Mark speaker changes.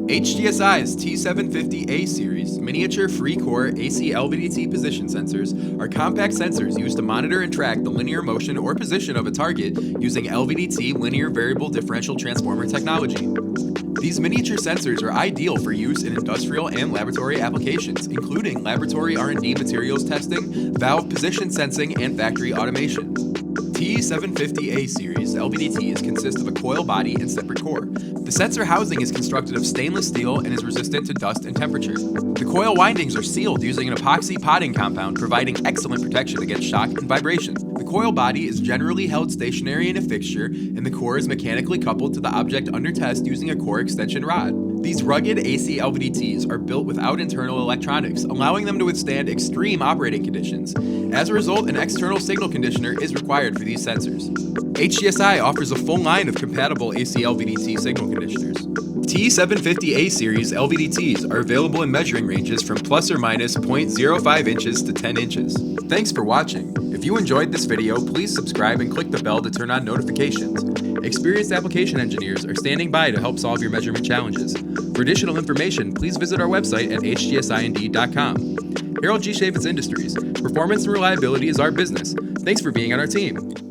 Speaker 1: HGSI's T-750-A series miniature free-core AC LVDT position sensors are compact sensors used to monitor and track the linear motion or position of a target using LVDT linear variable differential transformer technology. These miniature sensors are ideal for use in industrial and laboratory applications, including laboratory R&D materials testing, valve position sensing, and factory automation. T-750-A series LVDTs consist of a coil body and separate core. The sensor housing is constructed of stainless steel and is resistant to dust and temperature. The coil windings are sealed using an epoxy potting compound, providing excellent protection against shock and vibration. The coil body is generally held stationary in a fixture, and the core is mechanically coupled to the object under test using a core extension rod. These rugged AC LVDTs are built without internal electronics, allowing them to withstand extreme operating conditions. As a result, an external signal conditioner is required for these sensors. HGSI offers a full line of compatible AC LVDT signal conditioners. T-750-A series LVDTs are available in measuring ranges from plus or minus 0.05 inches to 10 inches. Thanks for watching. If you enjoyed this video, please subscribe and click the bell to turn on notifications. Experienced application engineers are standing by to help solve your measurement challenges. For additional information, please visit our website at hgsind.com. Harold G. Schaevitz Industries. Performance and reliability is our business. Thanks for being on our team.